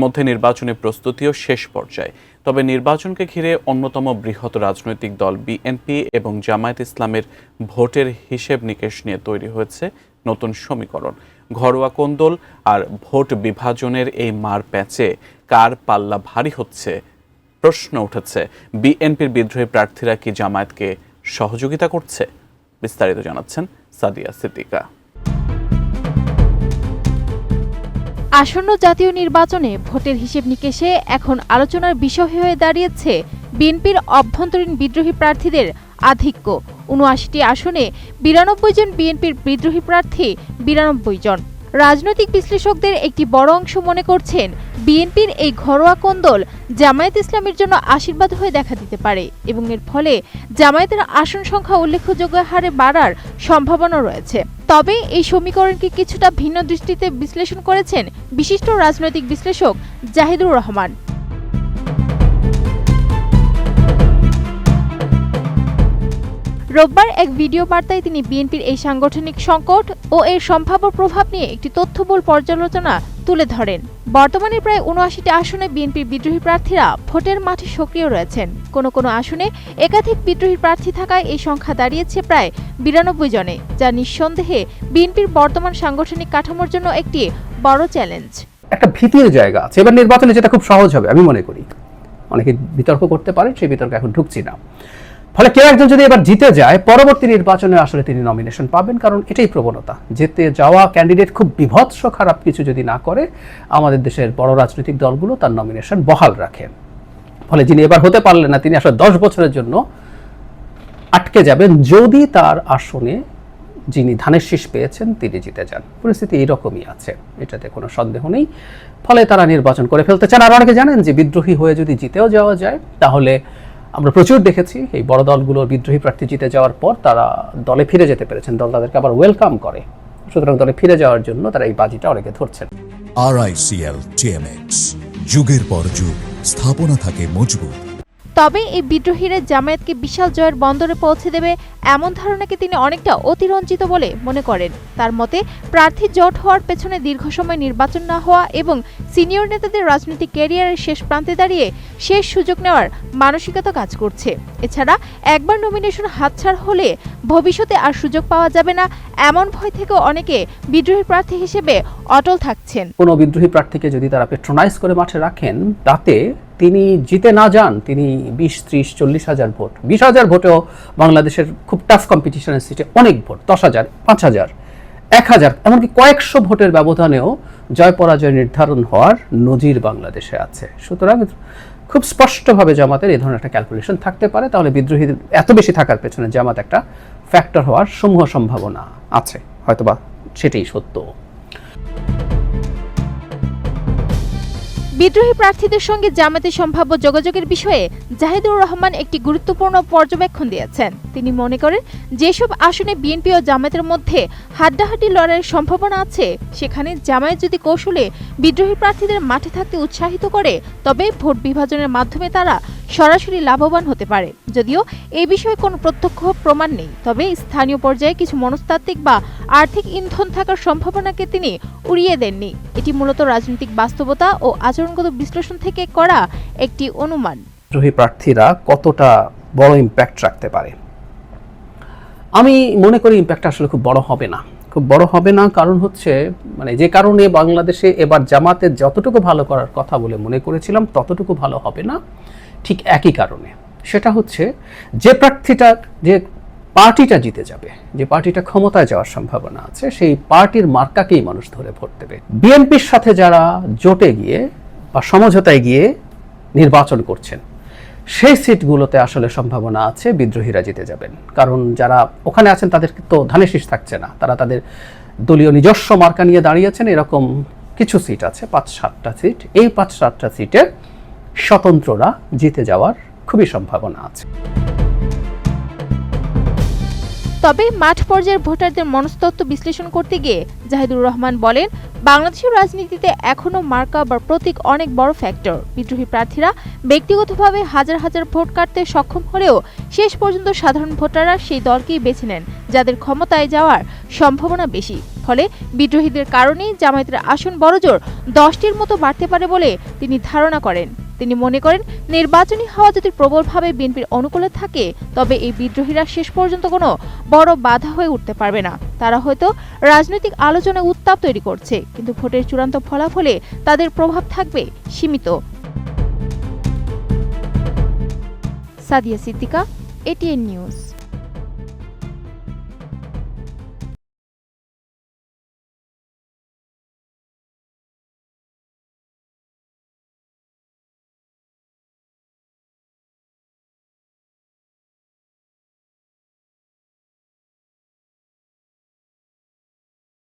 মধ্যে নির্বাচনী প্রস্তুতিও শেষ পর্যায়ে। তবে নির্বাচনকে ঘিরে অন্যতম বৃহৎ রাজনৈতিক দল বিএনপি এবং জামায়াত ইসলামের ভোটের হিসেব নিকেশ নিয়ে তৈরি হয়েছে নতুন সমীকরণ। ঘরোয়া কোন্দল আর ভোট বিভাজনের এই মার প্যাচে কার পাল্লা ভারী হচ্ছে প্রশ্ন উঠেছে। বিএনপির বিদ্রোহী প্রার্থীরা কি জামায়াতকে সহযোগিতা করছে? বিস্তারিত জানাচ্ছেন সাদিয়া সিদ্দিকা। আসন্ন জাতীয় নির্বাচনে ভোটের হিসেব নিকেশে এখন আলোচনার বিষয় হয়ে দাঁড়িয়েছে বিএনপির অভ্যন্তরীণ বিদ্রোহী প্রার্থীদের আধিক্য। ৭৯টি আসনে ৯২ জন বিএনপির বিদ্রোহী প্রার্থী, ৯২ জন। রাজনৈতিক বিশ্লেষকদের একটি বড় অংশ মনে করছেন বিএনপির এই ঘরোয়া কোন্দল জামায়াত ইসলামের জন্য আশীর্বাদ হয়ে দেখা দিতে পারে এবং এর ফলে জামায়াতের আসন সংখ্যা উল্লেখযোগ্য হারে বাড়ার সম্ভাবনা রয়েছে। তবে এই সমীকরণকে কিছুটা ভিন্ন দৃষ্টিতে বিশ্লেষণ করেছেন বিশিষ্ট রাজনৈতিক বিশ্লেষক জাহিদুর রহমান। রোববার এক ভিডিও বার্তায় তিনি বিএনপির এই সাংগঠনিক সংকট ও এর সম্ভাব্য প্রভাব নিয়ে একটি তথ্যবহুল পর্যালোচনা তুলে ধরেন। বর্তমানে প্রায় ৭৯টি আসনে বিএনপির বিদ্রোহী প্রার্থীরা ভোটের মাঠে সক্রিয় রয়েছেন। কোনো কোনো আসনে একাধিক বিদ্রোহী প্রার্থী থাকায় এই সংখ্যা দাঁড়িয়েছে প্রায় ৯২ জনে, যা নিঃসন্দেহে বিএনপির বর্তমান সাংগঠনিক কাঠামোর জন্য একটি বড় চ্যালেঞ্জ। একটা ভীতির জায়গা আছে এবার নির্বাচনে, যেটা খুব সহজ হবে আমি মনে করি। অনেকে বিতর্ক করতে পারে, সেই বিতর্কে এখন ঢুকছি না। ফলে কেউ একজন যদি এবার জিতে যায়, পরবর্তী নির্বাচনে আসলে তিনি নমিনেশন পাবেন, কারণ এটাই প্রবণতা। জিতে যাওয়া ক্যান্ডিডেট খুব বিভৎস খারাপ কিছু যদি না করে, আমাদের দেশের বড় রাজনৈতিক দলগুলো তার নমিনেশন বহাল রাখেন। ফলে যিনি এবার হতে পারলেন না, তিনি আসলে 10 বছরের জন্য আটকে যাবেন যদি তার আসনে যিনি ধানের শীষ পেয়েছেন তিনি জিতে যান। পরিস্থিতি এইরকমই আছে, এটাতে কোনো সন্দেহ নেই। ফলে তারা নির্বাচন করে ফেলতে চান। আর অনেকে জানেন যে বিদ্রোহী হয়ে যদি জিতেও যাওয়া যায়, তাহলে আমরা প্রচুর দেখেছি এই বড় দলগুলোর বিদ্রোহী প্রার্থী জিতে যাওয়ার পর তারা দলে ফিরে যেতে পেরেছেন, দল তাদেরকে আবার ওয়েলকাম করে। সুতরাং দলে ফিরে যাওয়ার জন্য তারা এই বাজিটা অনেকে ধরছেন। RICL TMX, যুগের পর যুগ স্থাপনা থাকে মজবুত। তবে এই বিদ্রোহীরা জামায়াতকে বিশাল জয়ের বন্দরে পৌঁছে দেবে এমন ধারণাকে তিনি অনেকটা অতিরঞ্জিত বলে মনে করেন। তার মতে, প্রার্থী জোট হওয়ার পেছনে দীর্ঘ সময় নির্বাচন না হওয়া এবং সিনিয়র নেতাদের রাজনৈতিক ক্যারিয়ারের শেষ প্রান্তে দাঁড়িয়ে শেষ সুযোগ নেওয়ার মানসিকতা কাজ করছে। এছাড়া একবার নমিনেশন হাতছাড় হলে ভবিষ্যতে আর সুযোগ পাওয়া যাবে না, এমন ভয় থেকেও অনেকে বিদ্রোহী প্রার্থী হিসেবে অটল থাকছেন। কোনো বিদ্রোহী প্রার্থীকে যদি তারা পেট্রোনাইজ করে মাঠে রাখেন, তাতে তিনি জিতে না যান, তিনি 20, 30, 40 হাজার ভোট, 20 হাজার ভোটেও বাংলাদেশের খুব টাফ কম্পিটিশনের সিটে অনেক ভোট, 10,000, 5,000, 1,000, এমনকি কয়েকশো ভোটের ব্যবধানেও জয় পরাজয় নির্ধারণ হওয়ার নজির বাংলাদেশে আছে। সুতরাং খুব স্পষ্টভাবে জামাতের এই ধরনের একটা ক্যালকুলেশন থাকতে পারে। তাহলে বিদ্রোহীদের এত বেশি থাকার পেছনে জামাত একটা ফ্যাক্টর হওয়ার সমূহ সম্ভাবনা আছে, হয়তোবা সেটাই সত্য। বিদ্রোহী প্রার্থীদের সঙ্গে জামায়াতের সম্ভাব্য যোগাযোগের বিষয়ে জাহিদুর রহমান একটি গুরুত্বপূর্ণ পর্যবেক্ষণ দিয়েছেন। তিনি মনে করেন, যেসব আসনে বিএনপি ও জামায়াতের মধ্যে হাড্ডাহাড্ডি লড়াইয়ের সম্ভাবনা আছে, সেখানে জামায়াত যদি কৌশলে বিদ্রোহী প্রার্থীদের মাঠে থাকতে উৎসাহিত করে, তবে ভোট বিভাজনের মাধ্যমে তারা সরাসরি লাভবান হতে পারে। যদিও এই বিষয়ে কোনো প্রত্যক্ষ প্রমাণ নেই, তবে স্থানীয় পর্যায়ে কিছু মনস্তাত্ত্বিক বা আর্থিক ইন্ধন থাকার সম্ভাবনাকে তিনি উড়িয়ে দেননি। এটি মূলত রাজনৈতিক বাস্তবতা ও আচরণগত বিশ্লেষণ থেকে করা একটি অনুমান। বিদ্রোহী প্রার্থীরা কতটা বড় ইম্প্যাক্ট রাখতে পারে, আমি মনে করি ইম্প্যাক্ট আসলে খুব বড় হবে না। খুব বড় হবে না কারণ হচ্ছে, যে কারণে বাংলাদেশে এবার জামাতের যতটুকু ভালো করার কথা বলে মনে করেছিলাম ততটুকু ভালো হবে না, ঠিক একই কারণে। সেটা হচ্ছে, যে প্রার্থীটা, যে পার্টিটা জিতে যাবে, যে পার্টিটা ক্ষমতায় যাওয়ার সম্ভাবনা আছে, সেই পার্টির মার্কাকেই মানুষ ধরে ভোট দেবে। বিএনপির সাথে যারা জোটে গিয়ে বা সমঝোতায় গিয়ে নির্বাচন করছেন, সেই সিটগুলোতে আসলে সম্ভাবনা আছে বিদ্রোহীরা জিতে যাবেন। কারণ যারা ওখানে আছেন তাদের তো ধানের শীষ থাকছে না, তারা তাদের দলীয় নিজস্ব মার্কা নিয়ে দাঁড়িয়েছেন। এরকম কিছু সিট আছে, 5-7টা সিট। এই 5-7টা সিটে স্বতন্ত্ররা জিতে যাওয়ার খুবই সম্ভাবনা আছে। তবে মাঠ পর্যায়ের ভোটারদের মনস্তত্ত্ব বিশ্লেষণ করতে গিয়ে জাহিদুর রহমান বলেন, বাংলাদেশের রাজনীতিতে এখনো মার্কা বা প্রতীক অনেক বড় ফ্যাক্টর। বিদ্রোহী প্রার্থীরা ব্যক্তিগতভাবে হাজার হাজার ভোট কাটতে সক্ষম হলেও শেষ পর্যন্ত সাধারণ ভোটাররা সেই দলকেই বেছে নেন যাদের ক্ষমতায় যাওয়ার সম্ভাবনা বেশি। ফলে বিদ্রোহীদের কারণেই জামায়াতের আসন বড়জোর 10টির মতো বাড়তে পারে বলে তিনি ধারণা করেন। তিনি মনে করেন, নির্বাচনী হাওয়া যদি প্রবলভাবে বিএনপির অনুকূলে থাকে তবে এই বিদ্রোহীরা শেষ পর্যন্ত কোনো বড় বাধা হয়ে উঠতে পারবে না। তারা হয়তো রাজনৈতিক আলোচনায় উত্তাপ তৈরি করছে, কিন্তু ভোটের চূড়ান্ত ফলাফলে তাদের প্রভাব থাকবে সীমিত। Sadia Siddika, ATN news.